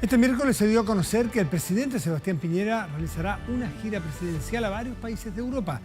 Este miércoles se dio a conocer que el presidente Sebastián Piñera realizará una gira presidencial a varios países de Europa.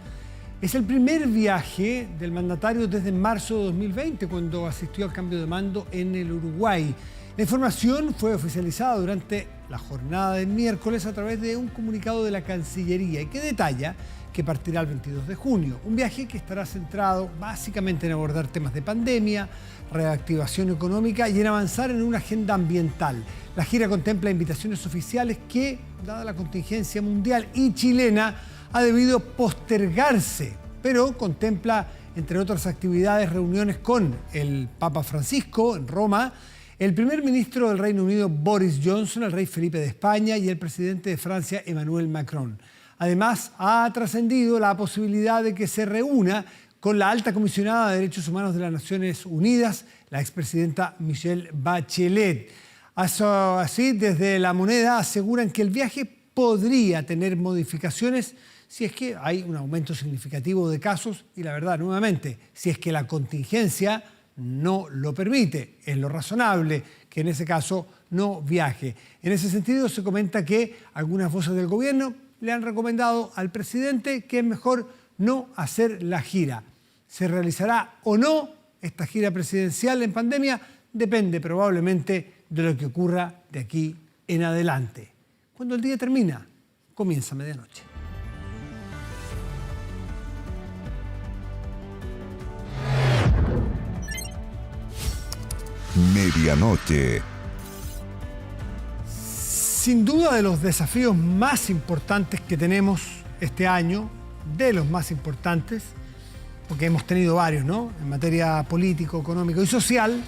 Es el primer viaje del mandatario desde marzo de 2020, cuando asistió al cambio de mando en el Uruguay. La información fue oficializada durante la jornada del miércoles a través de un comunicado de la Cancillería y que detalla que partirá el 22 de junio. Un viaje que estará centrado básicamente en abordar temas de pandemia, reactivación económica y en avanzar en una agenda ambiental. La gira contempla invitaciones oficiales que, dada la contingencia mundial y chilena, ha debido postergarse, pero contempla, entre otras actividades, reuniones con el Papa Francisco en Roma, el primer ministro del Reino Unido Boris Johnson, el rey Felipe de España y el presidente de Francia Emmanuel Macron. Además, ha trascendido la posibilidad de que se reúna con la alta comisionada de Derechos Humanos de las Naciones Unidas, la expresidenta Michelle Bachelet. Así, desde La Moneda aseguran que el viaje podría tener modificaciones si es que hay un aumento significativo de casos y, la verdad, nuevamente, si es que la contingencia no lo permite. Es lo razonable que en ese caso no viaje. En ese sentido, se comenta que algunas voces del gobierno le han recomendado al presidente que es mejor no hacer la gira. ¿Se realizará o no esta gira presidencial en pandemia? Depende probablemente de lo que ocurra de aquí en adelante. Cuando el día termina, comienza medianoche. Medianoche. Sin duda de los desafíos más importantes que tenemos este año, de los más importantes, porque hemos tenido varios, ¿no?, en materia político, económico y social,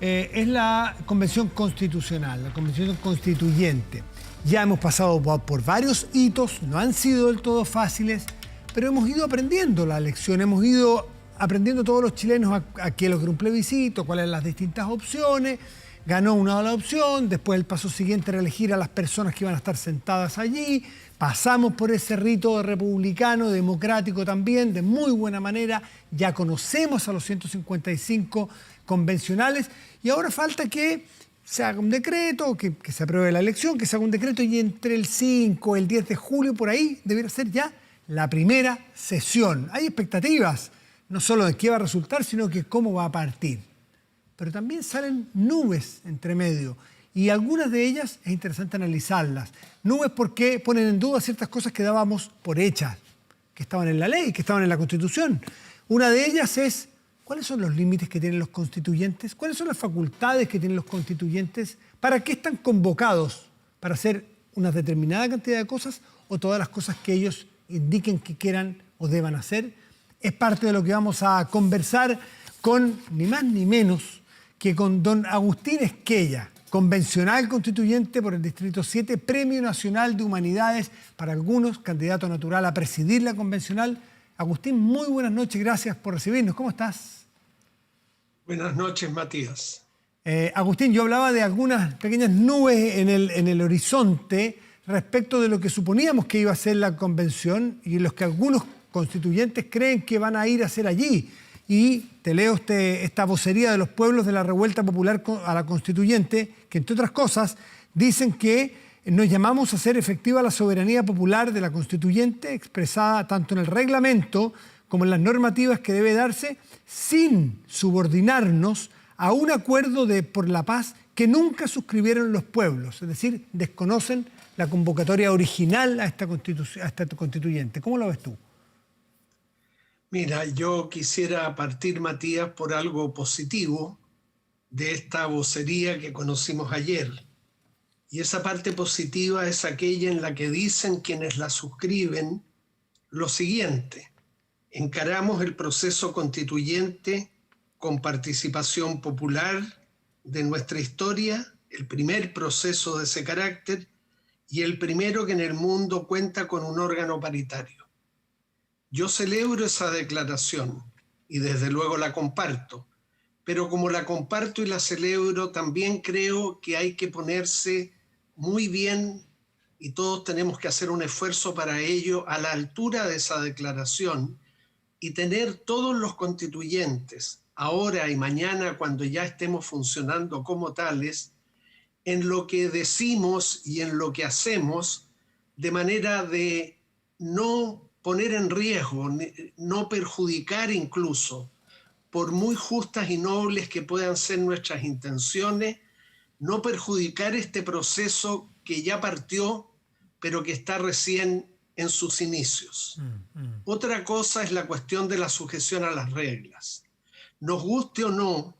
es la Convención Constitucional, la Convención Constituyente. Ya hemos pasado por varios hitos, no han sido del todo fáciles, pero hemos ido aprendiendo la lección, hemos ido aprendiendo todos los chilenos a qué es lo que era un plebiscito, cuáles eran las distintas opciones. Ganó una sola opción, después el paso siguiente era elegir a las personas que iban a estar sentadas allí. Pasamos por ese rito republicano, democrático también, de muy buena manera. Ya conocemos a los 155 convencionales y ahora falta que se haga un decreto, que se apruebe la elección, que se haga un decreto y entre el 5 y el 10 de julio, por ahí, debiera ser ya la primera sesión. Hay expectativas, no solo de qué va a resultar, sino que cómo va a partir. Pero también salen nubes entre medio y algunas de ellas es interesante analizarlas. Nubes porque ponen en duda ciertas cosas que dábamos por hechas, que estaban en la ley, que estaban en la Constitución. Una de ellas es, ¿cuáles son los límites que tienen los constituyentes? ¿Cuáles son las facultades que tienen los constituyentes? ¿Para qué están convocados? ¿Para hacer una determinada cantidad de cosas o todas las cosas que ellos indiquen que quieran o deban hacer? Es parte de lo que vamos a conversar con ni más ni menos que con don Agustín Esquella, convencional constituyente por el Distrito 7, Premio Nacional de Humanidades para algunos, candidato natural a presidir la convencional. Agustín, muy buenas noches, gracias por recibirnos. ¿Cómo estás? Buenas noches, Matías. Agustín, yo hablaba de algunas pequeñas nubes en el horizonte respecto de lo que suponíamos que iba a ser la convención y los que algunos constituyentes creen que van a ir a hacer allí. Y te leo esta vocería de los pueblos de la revuelta popular a la constituyente, que entre otras cosas dicen que nos llamamos a hacer efectiva la soberanía popular de la constituyente, expresada tanto en el reglamento como en las normativas que debe darse, sin subordinarnos a un acuerdo por la paz que nunca suscribieron los pueblos. Es decir, desconocen la convocatoria original a esta constituyente. ¿Cómo lo ves tú? Mira, yo quisiera partir, Matías, por algo positivo de esta vocería que conocimos ayer. Y esa parte positiva es aquella en la que dicen quienes la suscriben lo siguiente: encaramos el proceso constituyente con participación popular de nuestra historia, el primer proceso de ese carácter y el primero que en el mundo cuenta con un órgano paritario. Yo celebro esa declaración y desde luego la comparto, pero como la comparto y la celebro, también creo que hay que ponerse muy bien, y todos tenemos que hacer un esfuerzo para ello, a la altura de esa declaración y tener todos los constituyentes, ahora y mañana, cuando ya estemos funcionando como tales, en lo que decimos y en lo que hacemos, de manera de no poner en riesgo, no perjudicar incluso, por muy justas y nobles que puedan ser nuestras intenciones, no perjudicar este proceso que ya partió, pero que está recién en sus inicios. Otra cosa es la cuestión de la sujeción a las reglas. Nos guste o no,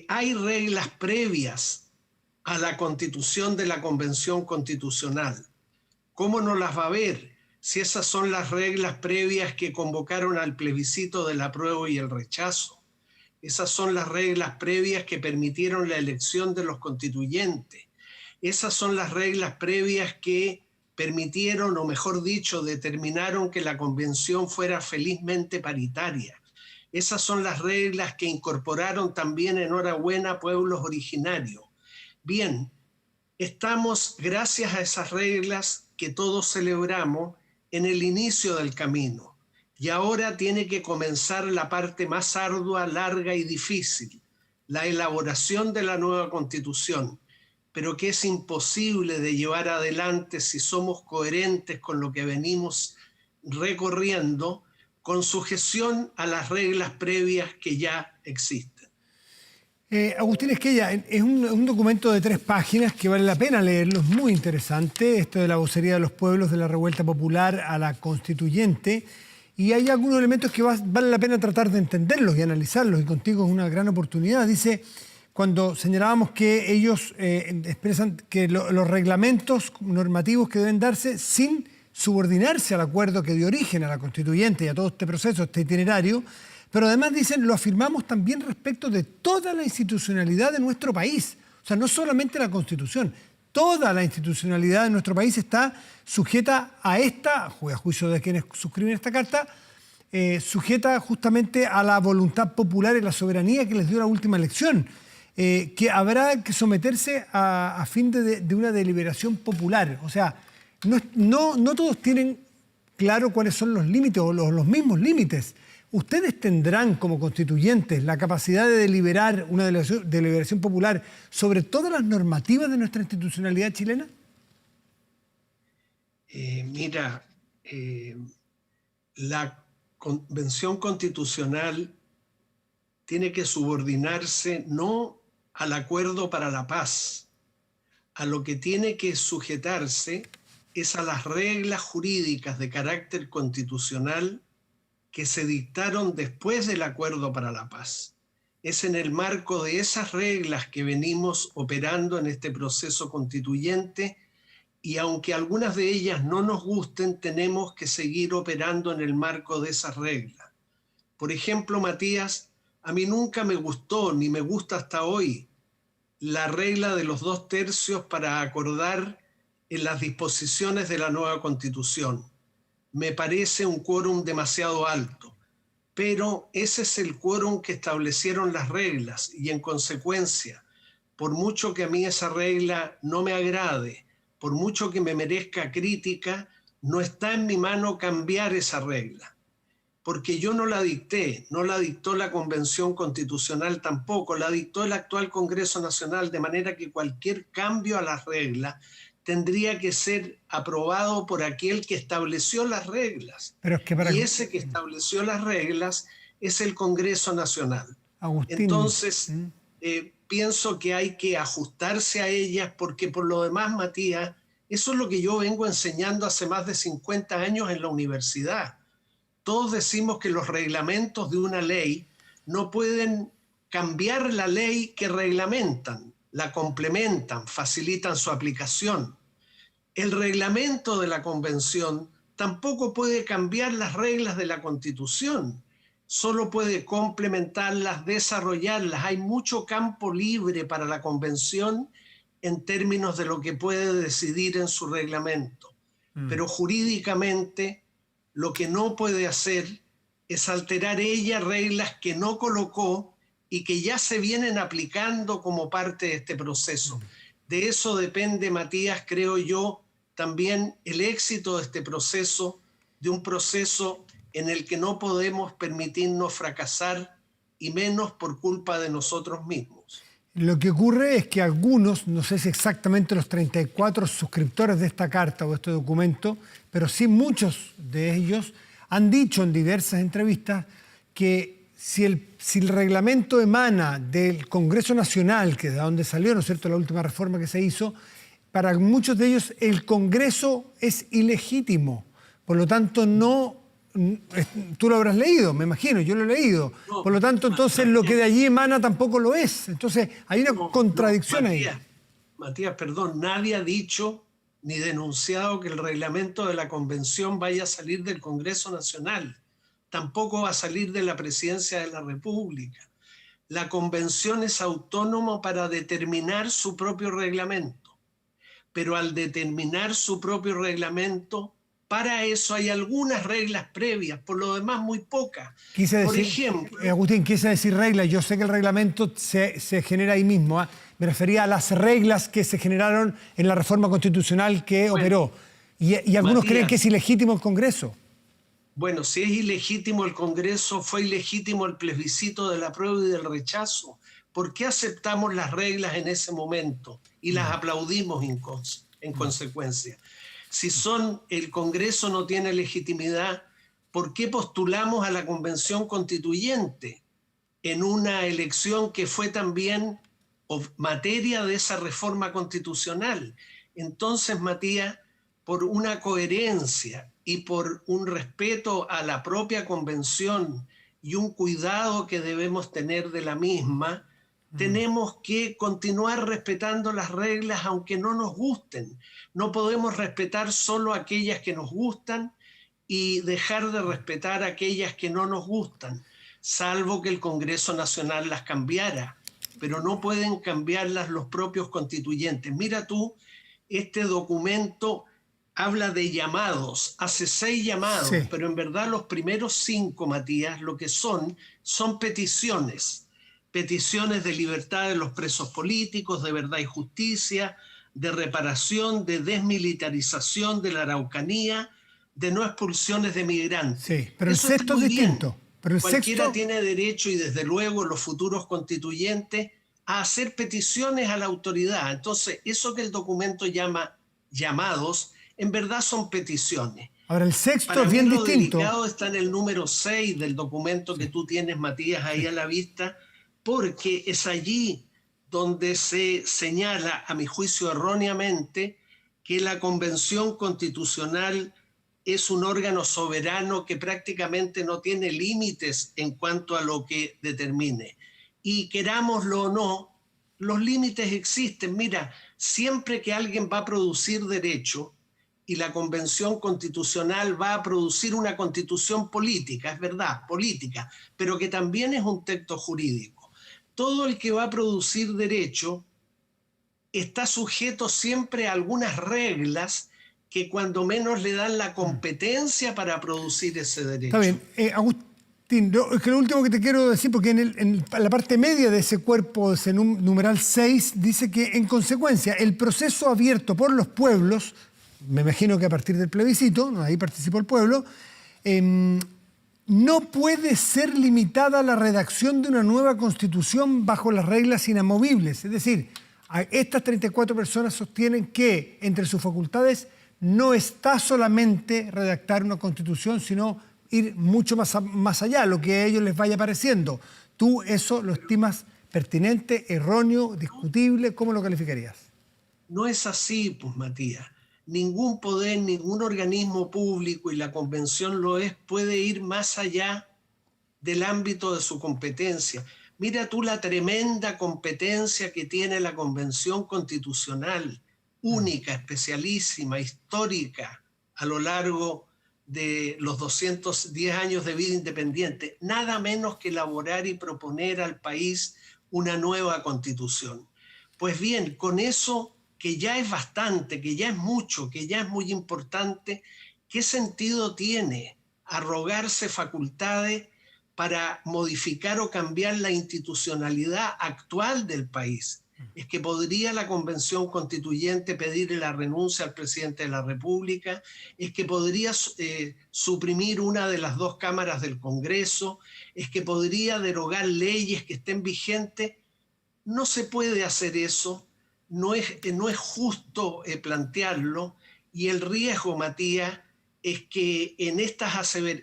hay reglas previas a la constitución de la Convención Constitucional. ¿Cómo no las va a haber si esas son las reglas previas que convocaron al plebiscito del apruebo y el rechazo? Esas son las reglas previas que permitieron la elección de los constituyentes. Esas son las reglas previas que permitieron, o mejor dicho, determinaron que la convención fuera felizmente paritaria. Esas son las reglas que incorporaron también, enhorabuena, pueblos originarios. Bien, estamos, gracias a esas reglas que todos celebramos, en el inicio del camino. Y ahora tiene que comenzar la parte más ardua, larga y difícil, la elaboración de la nueva Constitución, pero que es imposible de llevar adelante si somos coherentes con lo que venimos recorriendo, con sujeción a las reglas previas que ya existen. Agustín Esquella, es un documento de 3 páginas que vale la pena leerlo, es muy interesante, esto de la vocería de los pueblos de la revuelta popular a la constituyente, y hay algunos elementos que vale la pena tratar de entenderlos y analizarlos, y contigo es una gran oportunidad. Dice, cuando señalábamos que ellos expresan que los reglamentos normativos que deben darse sin subordinarse al acuerdo que dio origen a la constituyente y a todo este proceso, este itinerario, pero además dicen, lo afirmamos también respecto de toda la institucionalidad de nuestro país. O sea, no solamente la Constitución, toda la institucionalidad de nuestro país está sujeta a esta, a juicio de quienes suscriben esta carta, sujeta justamente a la voluntad popular y la soberanía que les dio la última elección, que habrá que someterse a fin de una deliberación popular. O sea, no todos tienen claro cuáles son los límites o los mismos límites. ¿Ustedes tendrán como constituyentes la capacidad de deliberar una deliberación popular sobre todas las normativas de nuestra institucionalidad chilena? La Convención Constitucional tiene que subordinarse no al acuerdo para la paz, a lo que tiene que sujetarse es a las reglas jurídicas de carácter constitucional que se dictaron después del acuerdo para la paz. Es en el marco de esas reglas que venimos operando en este proceso constituyente, y aunque algunas de ellas no nos gusten, tenemos que seguir operando en el marco de esas reglas. Por ejemplo, Matías, a mí nunca me gustó, ni me gusta hasta hoy, la regla de los 2/3 para acordar en las disposiciones de la nueva Constitución. Me parece un quórum demasiado alto, pero ese es el quórum que establecieron las reglas, y en consecuencia, por mucho que a mí esa regla no me agrade, por mucho que me merezca crítica, no está en mi mano cambiar esa regla, porque yo no la dicté, no la dictó la Convención Constitucional tampoco, la dictó el actual Congreso Nacional, de manera que cualquier cambio a las reglas tendría que ser aprobado por aquel que estableció las reglas. Pero es que y ese que estableció las reglas es el Congreso Nacional. Agustín, Entonces, pienso que hay que ajustarse a ellas, porque por lo demás, Matías, eso es lo que yo vengo enseñando hace más de 50 años en la universidad. Todos decimos que los reglamentos de una ley no pueden cambiar la ley que reglamentan, la complementan, facilitan su aplicación. El reglamento de la Convención tampoco puede cambiar las reglas de la Constitución, solo puede complementarlas, desarrollarlas. Hay mucho campo libre para la Convención en términos de lo que puede decidir en su reglamento. Pero jurídicamente lo que no puede hacer es alterar ella reglas que no colocó y que ya se vienen aplicando como parte de este proceso. De eso depende, Matías, creo yo, también el éxito de este proceso, de un proceso en el que no podemos permitirnos fracasar, y menos por culpa de nosotros mismos. Lo que ocurre es que algunos, no sé si exactamente los 34 suscriptores de esta carta o este documento, pero sí muchos de ellos han dicho en diversas entrevistas que si el reglamento emana del Congreso Nacional, que es de donde salió, ¿no es cierto?, la última reforma que se hizo, para muchos de ellos el Congreso es ilegítimo. Por lo tanto, no... Tú lo habrás leído, me imagino, yo lo he leído. No, Por lo tanto, entonces lo que de allí emana tampoco lo es. Entonces, hay una contradicción ahí. Matías, perdón, nadie ha dicho ni denunciado que el reglamento de la convención vaya a salir del Congreso Nacional. Tampoco va a salir de la Presidencia de la República. La convención es autónoma para determinar su propio reglamento, pero al determinar su propio reglamento, para eso hay algunas reglas previas, por lo demás muy pocas. Por ejemplo, Agustín, quise decir reglas. Yo sé que el reglamento se genera ahí mismo. Me refería a las reglas que se generaron en la reforma constitucional que operó. Y algunos creen que es ilegítimo el Congreso. Bueno, si es ilegítimo el Congreso, fue ilegítimo el plebiscito del apruebo y del rechazo. ¿Por qué aceptamos las reglas en ese momento y las aplaudimos en consecuencia? Si el Congreso no tiene legitimidad, ¿por qué postulamos a la Convención Constituyente en una elección que fue también materia de esa reforma constitucional? Entonces, Matías, por una coherencia y por un respeto a la propia Convención y un cuidado que debemos tener de la misma, tenemos que continuar respetando las reglas aunque no nos gusten. No podemos respetar solo aquellas que nos gustan y dejar de respetar aquellas que no nos gustan, salvo que el Congreso Nacional las cambiara, pero no pueden cambiarlas los propios constituyentes. Mira tú, este documento habla de llamados, hace 6 llamados, sí, pero en verdad los primeros 5, Matías, lo que son peticiones. Peticiones de libertad de los presos políticos, de verdad y justicia, de reparación, de desmilitarización de la Araucanía, de no expulsiones de migrantes. Sí, pero eso el sexto es distinto. Pero cualquiera tiene derecho, y desde luego los futuros constituyentes, a hacer peticiones a la autoridad. Entonces, eso que el documento llama llamados, en verdad son peticiones. Ahora, el sexto Para es bien mí lo distinto. delicado está en el número 6 del documento que tú tienes, Matías, ahí a la vista, porque es allí donde se señala, a mi juicio erróneamente, que la Convención Constitucional es un órgano soberano que prácticamente no tiene límites en cuanto a lo que determine. Y querámoslo o no, los límites existen. Mira, siempre que alguien va a producir derecho y la Convención Constitucional va a producir una constitución política, es verdad, política, pero que también es un texto jurídico. Todo el que va a producir derecho está sujeto siempre a algunas reglas que cuando menos le dan la competencia para producir ese derecho. Está bien. Agustín, es que lo último que te quiero decir, porque en la parte media de ese cuerpo, ese numeral 6, dice que en consecuencia el proceso abierto por los pueblos, me imagino que a partir del plebiscito, ahí participó el pueblo, no puede ser limitada la redacción de una nueva constitución bajo las reglas inamovibles. Es decir, estas 34 personas sostienen que entre sus facultades no está solamente redactar una constitución, sino ir mucho más allá, lo que a ellos les vaya pareciendo. ¿Tú eso lo estimas pertinente, erróneo, discutible? ¿Cómo lo calificarías? No es así, pues, Matías. Ningún poder, ningún organismo público, y la Convención lo es, puede ir más allá del ámbito de su competencia. Mira tú la tremenda competencia que tiene la Convención Constitucional, única, especialísima, histórica, a lo largo de los 210 años de vida independiente. Nada menos que elaborar y proponer al país una nueva Constitución. Pues bien, con eso, que ya es bastante, que ya es mucho, que ya es muy importante, ¿qué sentido tiene arrogarse facultades para modificar o cambiar la institucionalidad actual del país? Es que podría la Convención Constituyente pedirle la renuncia al presidente de la República, es que podría suprimir una de las 2 cámaras del Congreso, es que podría derogar leyes que estén vigentes. No se puede hacer eso, no es justo plantearlo, y el riesgo, Matías, es que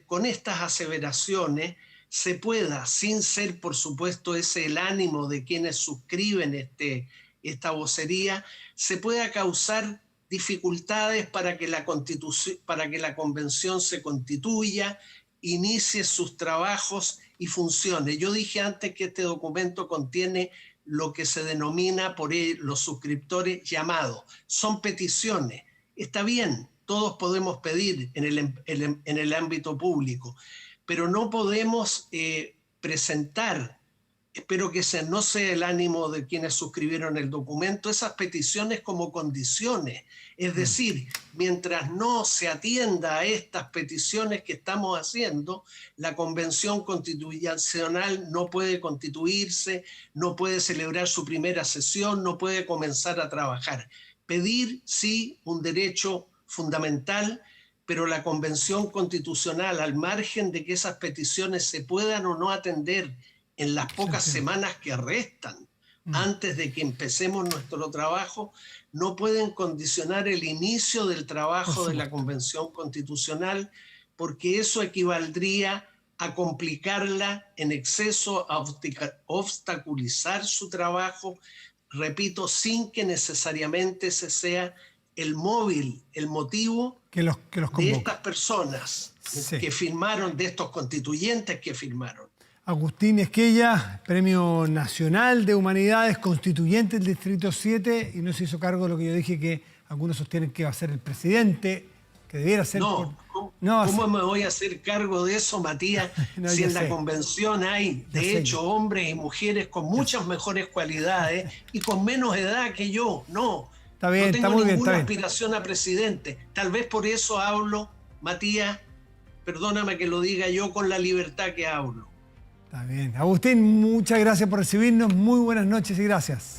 con estas aseveraciones se pueda, sin ser por supuesto ese el ánimo de quienes suscriben esta vocería, se pueda causar dificultades para que la convención se constituya, inicie sus trabajos y funcione. Yo dije antes que este documento contiene lo que se denomina por los suscriptores llamados. Son peticiones. Está bien, todos podemos pedir en el ámbito público, pero no podemos presentar, espero que ese no sea el ánimo de quienes suscribieron el documento, esas peticiones como condiciones. Es decir, mientras no se atienda a estas peticiones que estamos haciendo, la Convención Constitucional no puede constituirse, no puede celebrar su primera sesión, no puede comenzar a trabajar. Pedir, sí, un derecho fundamental, pero la Convención Constitucional, al margen de que esas peticiones se puedan o no atender en las pocas semanas que restan, antes de que empecemos nuestro trabajo, no pueden condicionar el inicio del trabajo de la Convención Constitucional, porque eso equivaldría a complicarla en exceso, a obstaculizar su trabajo, repito, sin que necesariamente ese sea el móvil, el motivo que los de estas personas que firmaron, de estos constituyentes que firmaron. Agustín Esquella, Premio Nacional de Humanidades, constituyente del Distrito 7, y no se hizo cargo de lo que yo dije, que algunos sostienen que va a ser el presidente, que debiera ser... ¿Cómo me voy a hacer cargo de eso, Matías? Si en la convención hay, de hecho, hombres y mujeres con muchas mejores cualidades y con menos edad que yo. No tengo ninguna aspiración a presidente. Tal vez por eso hablo, Matías, perdóname que lo diga yo, con la libertad que hablo. Está bien. Agustín, muchas gracias por recibirnos. Muy buenas noches y gracias.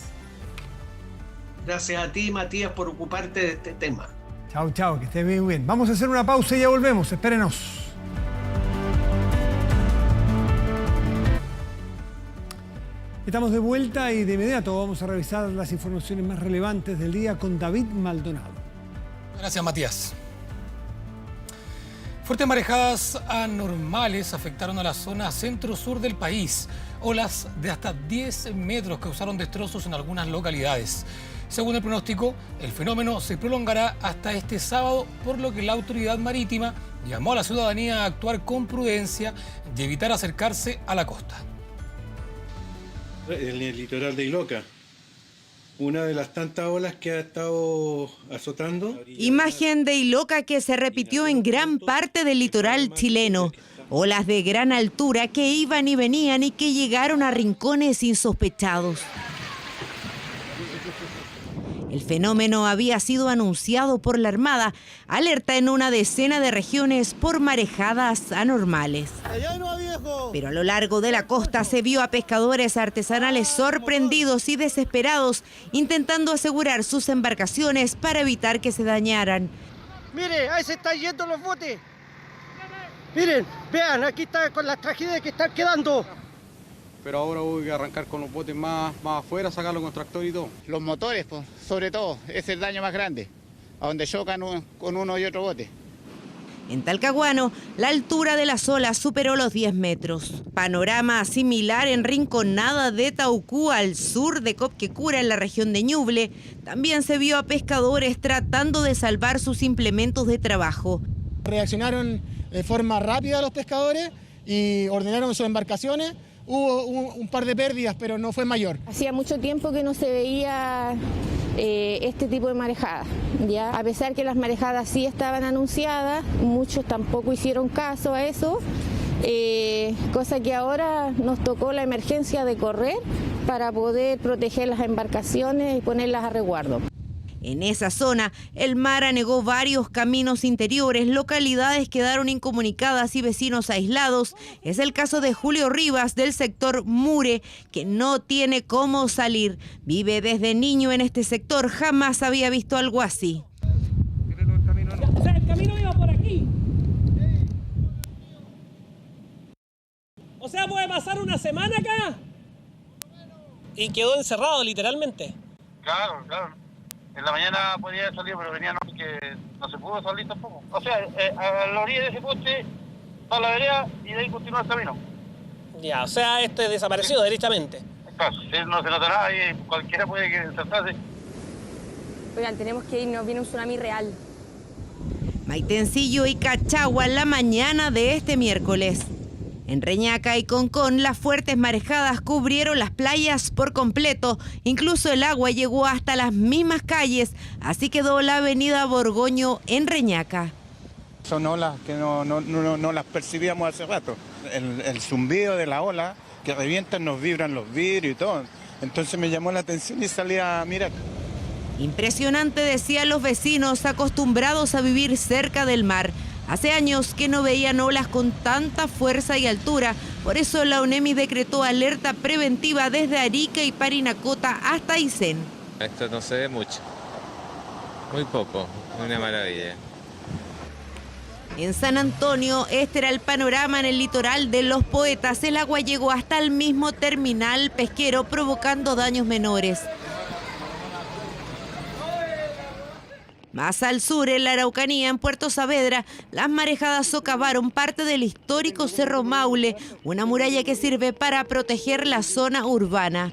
Gracias a ti, Matías, por ocuparte de este tema. Chao, chao, que estés muy bien. Vamos a hacer una pausa y ya volvemos. Espérenos. Estamos de vuelta y de inmediato vamos a revisar las informaciones más relevantes del día con David Maldonado. Gracias, Matías. Fuertes marejadas anormales afectaron a la zona centro-sur del país. Olas de hasta 10 metros causaron destrozos en algunas localidades. Según el pronóstico, el fenómeno se prolongará hasta este sábado, por lo que la autoridad marítima llamó a la ciudadanía a actuar con prudencia y evitar acercarse a la costa. En el litoral de Iloca, una de las tantas olas que ha estado azotando. Imagen de Iloca que se repitió en gran parte del litoral chileno. Olas de gran altura que iban y venían y que llegaron a rincones insospechados. El fenómeno había sido anunciado por la Armada, alerta en una decena de regiones por marejadas anormales. Pero a lo largo de la costa se vio a pescadores artesanales sorprendidos y desesperados, intentando asegurar sus embarcaciones para evitar que se dañaran. Mire, ahí se están yendo los botes. Miren, vean, aquí está con las tragedias que están quedando. Pero ahora voy a arrancar con los botes más afuera, sacarlo con tractor y todo. Los motores, pues, sobre todo, es el daño más grande, a donde chocan con uno y otro bote. En Talcahuano, la altura de las olas superó los 10 metros. Panorama similar en Rinconada de Taucú, al sur de Copquecura, en la región de Ñuble. También se vio a pescadores tratando de salvar sus implementos de trabajo. Reaccionaron de forma rápida los pescadores y ordenaron sus embarcaciones. Hubo un par de pérdidas, pero no fue mayor. Hacía mucho tiempo que no se veía este tipo de marejada, ¿ya? A pesar que las marejadas sí estaban anunciadas, muchos tampoco hicieron caso a eso, cosa que ahora nos tocó la emergencia de correr para poder proteger las embarcaciones y ponerlas a resguardo. En esa zona, el mar anegó varios caminos interiores, localidades quedaron incomunicadas y vecinos aislados. Es el caso de Julio Rivas, del sector Mure, que no tiene cómo salir. Vive desde niño en este sector, jamás había visto algo así. O sea, el camino iba por aquí. O sea, puede pasar una semana acá. y quedó encerrado literalmente. Claro. En la mañana podía haber salido, pero venía que no se pudo salir tampoco. O sea, a la orilla de ese poste va la vereda y de ahí continúa el camino. Ya, o sea, esto es desaparecido derechamente. Claro, no se nota nada y cualquiera puede que saltarse. Oigan, tenemos que irnos, viene un tsunami real. Maitencillo y Cachagua la mañana de este miércoles. En Reñaca y Concón, las fuertes marejadas cubrieron las playas por completo. Incluso el agua llegó hasta las mismas calles. Así quedó la avenida Borgoño en Reñaca. Son olas que no las percibíamos hace rato. El zumbido de la ola que revientan, nos vibran los vidrios y todo. Entonces me llamó la atención y salí a mirar. Impresionante, decían los vecinos acostumbrados a vivir cerca del mar. Hace años que no veían olas con tanta fuerza y altura. Por eso la UNEMI decretó alerta preventiva desde Arica y Parinacota hasta Aysén. Esto no se ve mucho, muy poco, una maravilla. En San Antonio, este era el panorama en el litoral de Los Poetas. El agua llegó hasta el mismo terminal pesquero, provocando daños menores. Más al sur, en la Araucanía, en Puerto Saavedra, las marejadas socavaron parte del histórico Cerro Maule, una muralla que sirve para proteger la zona urbana.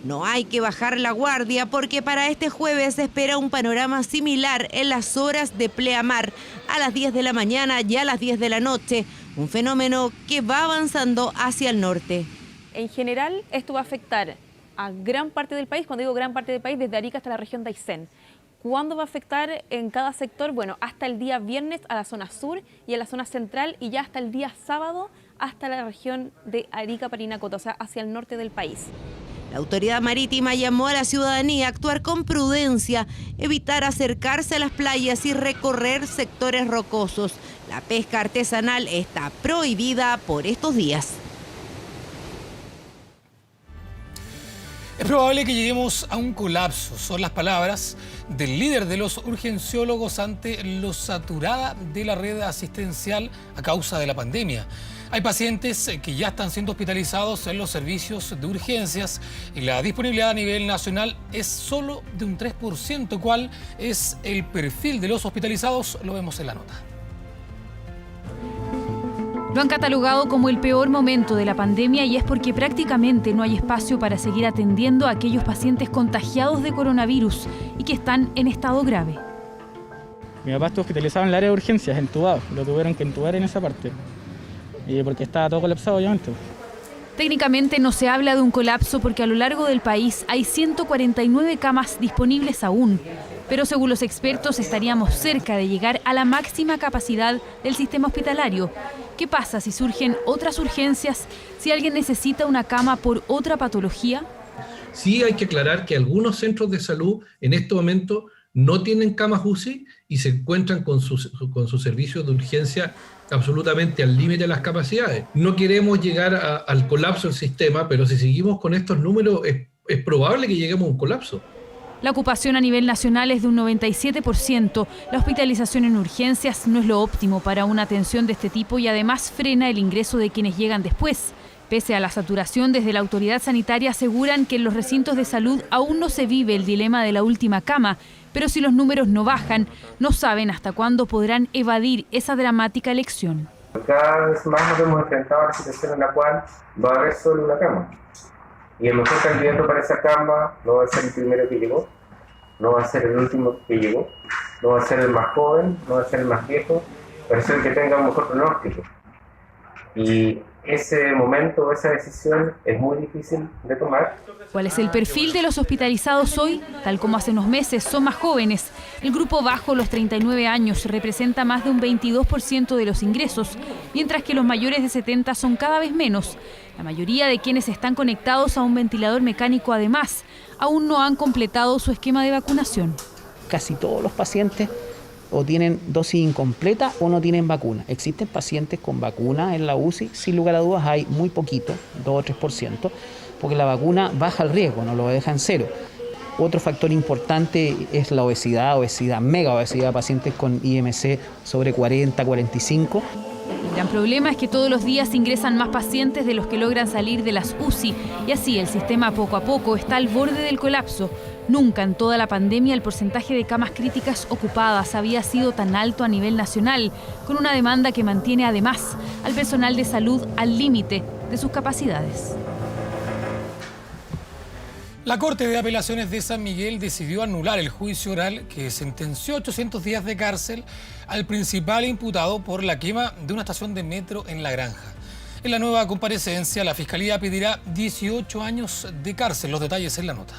No hay que bajar la guardia porque para este jueves se espera un panorama similar en las horas de pleamar, a las 10 de la mañana y a las 10 de la noche, un fenómeno que va avanzando hacia el norte. En general, esto va a afectar a gran parte del país, cuando digo gran parte del país, desde Arica hasta la región de Aysén. ¿Cuándo va a afectar en cada sector? Bueno, hasta el día viernes a la zona sur y a la zona central, y ya hasta el día sábado hasta la región de Arica, Parinacota, o sea, hacia el norte del país. La autoridad marítima llamó a la ciudadanía a actuar con prudencia, evitar acercarse a las playas y recorrer sectores rocosos. La pesca artesanal está prohibida por estos días. Es probable que lleguemos a un colapso, son las palabras del líder de los urgenciólogos ante lo saturada de la red asistencial a causa de la pandemia. Hay pacientes que ya están siendo hospitalizados en los servicios de urgencias y la disponibilidad a nivel nacional es solo de un 3%. ¿Cuál es el perfil de los hospitalizados? Lo vemos en la nota. Lo han catalogado como el peor momento de la pandemia y es porque prácticamente no hay espacio para seguir atendiendo a aquellos pacientes contagiados de coronavirus y que están en estado grave. Mi papá estuvo hospitalizado en el área de urgencias, entubado. Lo tuvieron que entubar en esa parte. Y porque estaba todo colapsado, obviamente. Técnicamente no se habla de un colapso porque a lo largo del país hay 149 camas disponibles aún. Pero según los expertos estaríamos cerca de llegar a la máxima capacidad del sistema hospitalario. ¿Qué pasa si surgen otras urgencias? ¿Si alguien necesita una cama por otra patología? Sí hay que aclarar que algunos centros de salud en este momento no tienen camas UCI y se encuentran con sus servicios de urgencia absolutamente al límite de las capacidades. No queremos llegar al colapso del sistema, pero si seguimos con estos números es probable que lleguemos a un colapso. La ocupación a nivel nacional es de un 97%. La hospitalización en urgencias no es lo óptimo para una atención de este tipo y además frena el ingreso de quienes llegan después. Pese a la saturación, desde la autoridad sanitaria aseguran que en los recintos de salud aún no se vive el dilema de la última cama, pero si los números no bajan, no saben hasta cuándo podrán evadir esa dramática elección. Cada vez más nos hemos enfrentado a la situación en la cual va a haber solo una cama. Y el mejor candidato para esa cama no va a ser el primero que llegó, no va a ser el último que llegó, no va a ser el más joven, no va a ser el más viejo, pero es el que tenga un mejor pronóstico. Y ese momento, esa decisión es muy difícil de tomar. ¿Cuál es el perfil de los hospitalizados hoy? Tal como hace unos meses, son más jóvenes. El grupo bajo los 39 años representa más de un 22% de los ingresos, mientras que los mayores de 70 son cada vez menos. La mayoría de quienes están conectados a un ventilador mecánico, además, aún no han completado su esquema de vacunación. Casi todos los pacientes o tienen dosis incompleta o no tienen vacuna. Existen pacientes con vacuna en la UCI, sin lugar a dudas hay muy poquito, 2 o 3%, porque la vacuna baja el riesgo, no lo deja en cero. Otro factor importante es la obesidad, mega obesidad, pacientes con IMC sobre 40, 45. El gran problema es que todos los días ingresan más pacientes de los que logran salir de las UCI y así el sistema poco a poco está al borde del colapso. Nunca en toda la pandemia el porcentaje de camas críticas ocupadas había sido tan alto a nivel nacional, con una demanda que mantiene además al personal de salud al límite de sus capacidades. La Corte de Apelaciones de San Miguel decidió anular el juicio oral que sentenció 800 días de cárcel al principal imputado por la quema de una estación de metro en La Granja. En la nueva comparecencia, la Fiscalía pedirá 18 años de cárcel. Los detalles en la nota.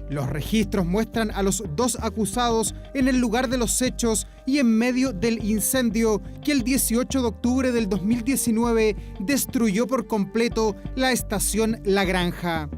Los registros muestran a los dos acusados en el lugar de los hechos y en medio del incendio que el 18 de octubre del 2019 destruyó por completo la estación La Granja.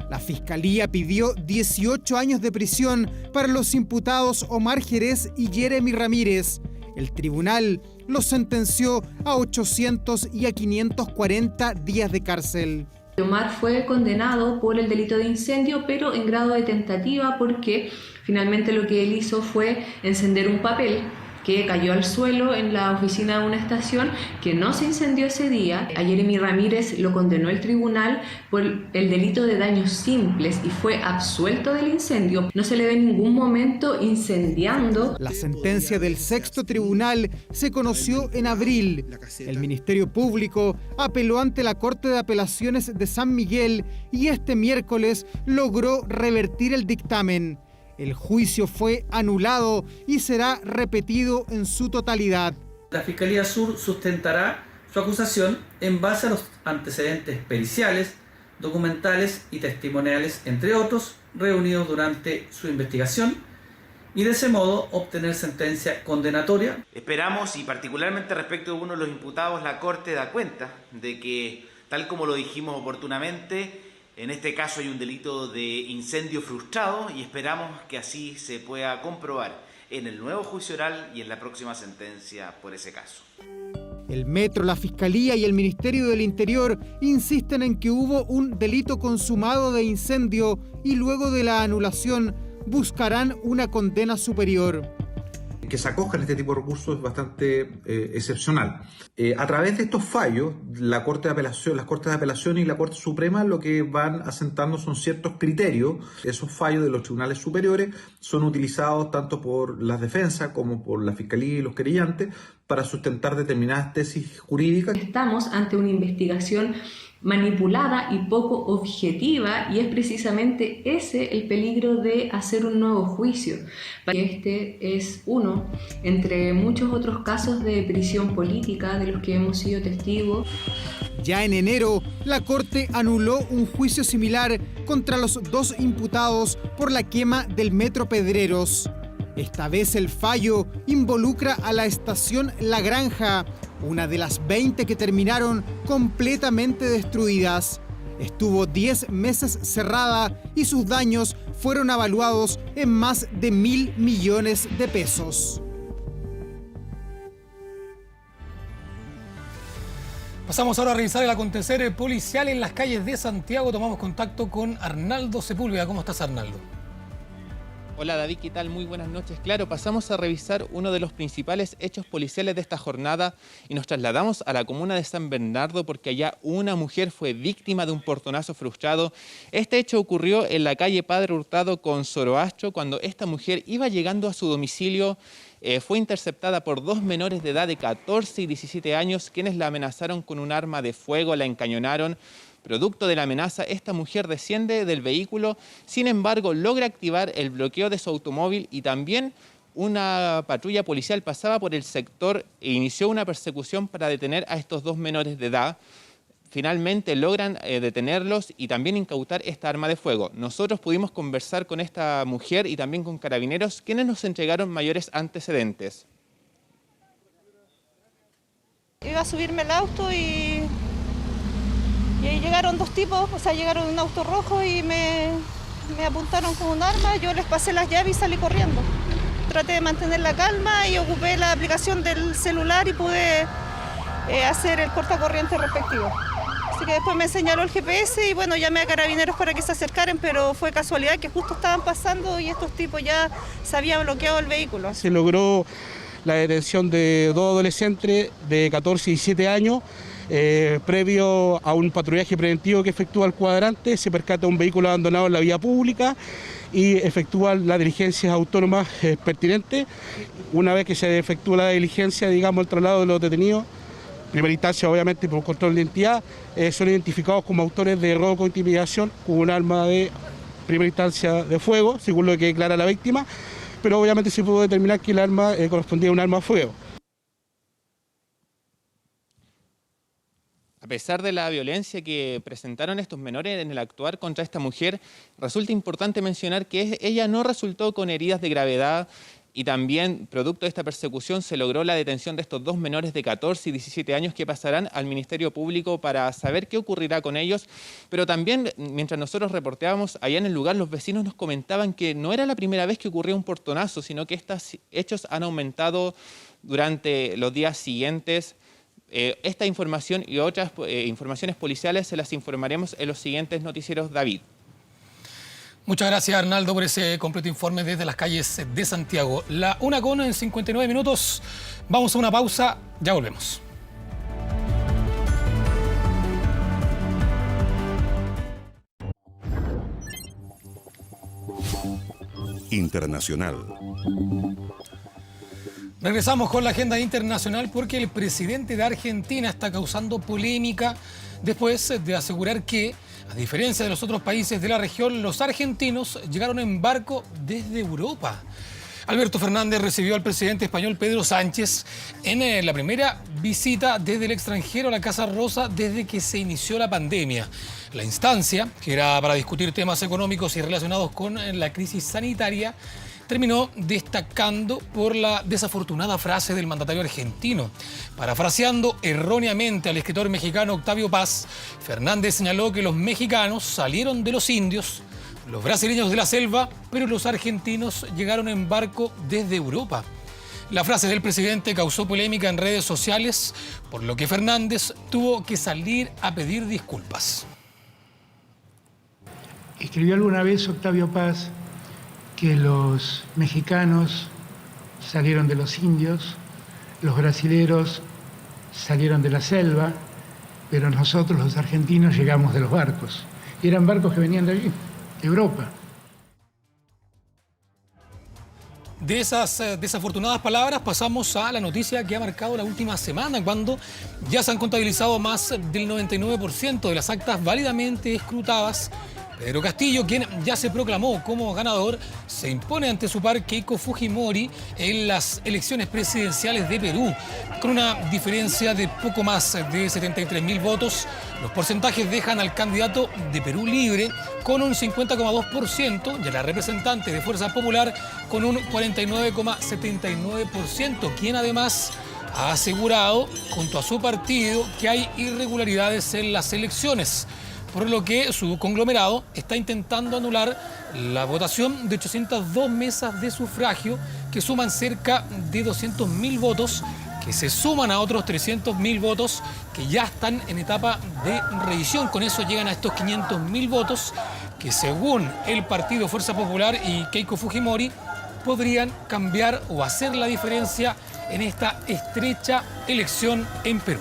La Fiscalía pidió 18 años de prisión para los imputados Omar Jerez y Jeremy Ramírez. El tribunal los sentenció a 800 y a 540 días de cárcel. Omar fue condenado por el delito de incendio, pero en grado de tentativa, porque finalmente lo que él hizo fue encender un papel que cayó al suelo en la oficina de una estación que no se incendió ese día. A Jeremy Ramírez lo condenó el tribunal por el delito de daños simples y fue absuelto del incendio. No se le ve en ningún momento incendiando. La sentencia del sexto tribunal se conoció en abril. El Ministerio Público apeló ante la Corte de Apelaciones de San Miguel y este miércoles logró revertir el dictamen. El juicio fue anulado y será repetido en su totalidad. La Fiscalía Sur sustentará su acusación en base a los antecedentes periciales, documentales y testimoniales, entre otros, reunidos durante su investigación, y de ese modo obtener sentencia condenatoria. Esperamos, y particularmente respecto de uno de los imputados, la Corte da cuenta de que, tal como lo dijimos oportunamente, en este caso hay un delito de incendio frustrado y esperamos que así se pueda comprobar en el nuevo juicio oral y en la próxima sentencia por ese caso. El Metro, la Fiscalía y el Ministerio del Interior insisten en que hubo un delito consumado de incendio y luego de la anulación buscarán una condena superior. Que se acojan a este tipo de recursos es bastante excepcional. A través de estos fallos, las Cortes de Apelación y la Corte Suprema lo que van asentando son ciertos criterios. Esos fallos de los tribunales superiores son utilizados tanto por las defensas como por la Fiscalía y los querellantes para sustentar determinadas tesis jurídicas. Estamos ante una investigación manipulada y poco objetiva, y es precisamente ese el peligro de hacer un nuevo juicio. Este es uno entre muchos otros casos de prisión política de los que hemos sido testigos. Ya en enero, la Corte anuló un juicio similar contra los dos imputados por la quema del Metro Pedreros. Esta vez el fallo involucra a la estación La Granja, una de las 20 que terminaron completamente destruidas. Estuvo 10 meses cerrada y sus daños fueron evaluados en más de 1.000 millones de pesos. Pasamos ahora a revisar el acontecer policial en las calles de Santiago. Tomamos contacto con Arnaldo Sepúlveda. ¿Cómo estás, Arnaldo? Hola David, ¿qué tal? Muy buenas noches. Claro, pasamos a revisar uno de los principales hechos policiales de esta jornada y nos trasladamos a la comuna de San Bernardo porque allá una mujer fue víctima de un portonazo frustrado. Este hecho ocurrió en la calle Padre Hurtado con Zoroastro cuando esta mujer iba llegando a su domicilio. Fue interceptada por dos menores de edad de 14 y 17 años quienes la amenazaron con un arma de fuego, la encañonaron. Producto de la amenaza, esta mujer desciende del vehículo, sin embargo logra activar el bloqueo de su automóvil y también una patrulla policial pasaba por el sector e inició una persecución para detener a estos dos menores de edad. Finalmente logran detenerlos y también incautar esta arma de fuego. Nosotros pudimos conversar con esta mujer y también con carabineros, quienes nos entregaron mayores antecedentes. Iba a subirme al auto y ahí llegaron dos tipos, llegaron en un auto rojo y me apuntaron con un arma, yo les pasé las llaves y salí corriendo. Traté de mantener la calma y ocupé la aplicación del celular y pude hacer el cortacorriente respectivo. Así que después me señaló el GPS y bueno, llamé a carabineros para que se acercaran, pero fue casualidad que justo estaban pasando y estos tipos ya se habían bloqueado el vehículo. Se logró la detención de 2 adolescentes de 14 y 17 años. Previo a un patrullaje preventivo que efectúa el cuadrante, se percata un vehículo abandonado en la vía pública y efectúa las diligencias autónomas pertinentes. Una vez que se efectúa la diligencia, digamos, el traslado de los detenidos, en primera instancia obviamente por control de identidad, son identificados como autores de robo con intimidación con un arma de primera instancia de fuego, según lo que declara la víctima, pero obviamente se pudo determinar que el arma correspondía a un arma de fuego. A pesar de la violencia que presentaron estos menores en el actuar contra esta mujer, resulta importante mencionar que ella no resultó con heridas de gravedad y también, producto de esta persecución, se logró la detención de estos 2 menores de 14 y 17 años que pasarán al Ministerio Público para saber qué ocurrirá con ellos. Pero también, mientras nosotros reporteábamos allá en el lugar, los vecinos nos comentaban que no era la primera vez que ocurría un portonazo, sino que estos hechos han aumentado durante los días siguientes. Esta información y otras informaciones policiales se las informaremos en los siguientes noticieros, David. Muchas gracias, Arnaldo, por ese completo informe desde las calles de Santiago. La 1:59. Vamos a una pausa, ya volvemos. Internacional. Regresamos con la agenda internacional porque el presidente de Argentina está causando polémica después de asegurar que, a diferencia de los otros países de la región, los argentinos llegaron en barco desde Europa. Alberto Fernández recibió al presidente español Pedro Sánchez en la primera visita desde el extranjero a la Casa Rosa desde que se inició la pandemia. La instancia, que era para discutir temas económicos y relacionados con la crisis sanitaria, terminó destacando por la desafortunada frase del mandatario argentino. Parafraseando erróneamente al escritor mexicano Octavio Paz, Fernández señaló que los mexicanos salieron de los indios, los brasileños de la selva, pero los argentinos llegaron en barco desde Europa. La frase del presidente causó polémica en redes sociales, por lo que Fernández tuvo que salir a pedir disculpas. Escribió alguna vez Octavio Paz que los mexicanos salieron de los indios, los brasileros salieron de la selva, pero nosotros los argentinos llegamos de los barcos. Y eran barcos que venían de allí, de Europa. De esas desafortunadas palabras pasamos a la noticia que ha marcado la última semana, cuando ya se han contabilizado más del 99% de las actas válidamente escrutadas. Pedro Castillo, quien ya se proclamó como ganador, se impone ante su par Keiko Fujimori en las elecciones presidenciales de Perú. Con una diferencia de poco más de 73.000 votos, los porcentajes dejan al candidato de Perú Libre con un 50,2% y a la representante de Fuerza Popular con un 49,79%, quien además ha asegurado, junto a su partido, que hay irregularidades en las elecciones, por lo que su conglomerado está intentando anular la votación de 802 mesas de sufragio que suman cerca de 200.000 votos, que se suman a otros 300.000 votos que ya están en etapa de revisión. Con eso llegan a estos 500.000 votos que, según el Partido Fuerza Popular y Keiko Fujimori, podrían cambiar o hacer la diferencia en esta estrecha elección en Perú.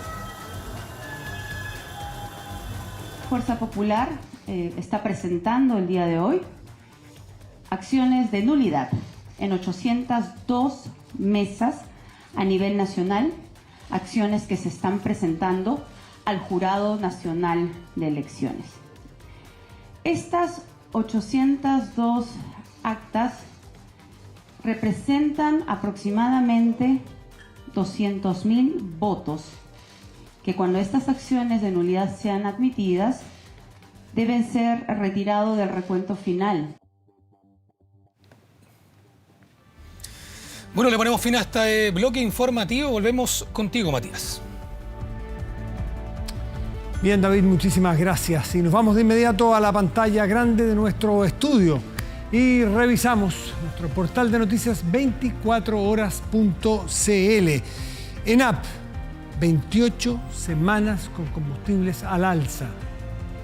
Fuerza Popular está presentando el día de hoy acciones de nulidad en 802 mesas a nivel nacional, acciones que se están presentando al Jurado Nacional de Elecciones. Estas 802 actas representan aproximadamente 200.000 votos que, cuando estas acciones de nulidad sean admitidas, deben ser retirados del recuento final. Bueno, le ponemos fin a este bloque informativo. Volvemos contigo, Matías. Bien, David, muchísimas gracias. Y nos vamos de inmediato a la pantalla grande de nuestro estudio y revisamos nuestro portal de noticias 24horas.cl. ENAP, 28 semanas con combustibles al alza.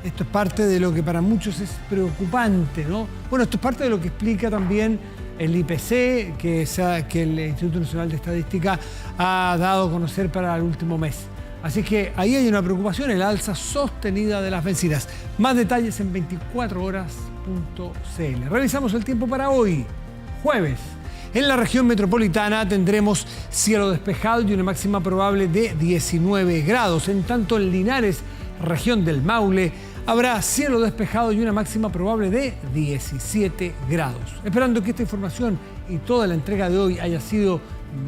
Esto es parte de lo que para muchos es preocupante, ¿no? Bueno, esto es parte de lo que explica también el IPC que el Instituto Nacional de Estadística ha dado a conocer para el último mes. Así que ahí hay una preocupación, el alza sostenida de las bencinas. Más detalles en 24horas.cl. Revisamos el tiempo para hoy, jueves. En la región metropolitana tendremos cielo despejado y una máxima probable de 19 grados. En tanto en Linares, región del Maule, habrá cielo despejado y una máxima probable de 17 grados. Esperando que esta información y toda la entrega de hoy haya sido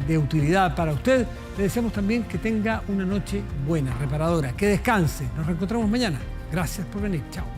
de utilidad para usted, le deseamos también que tenga una noche buena, reparadora, que descanse. Nos reencontramos mañana. Gracias por venir. Chao.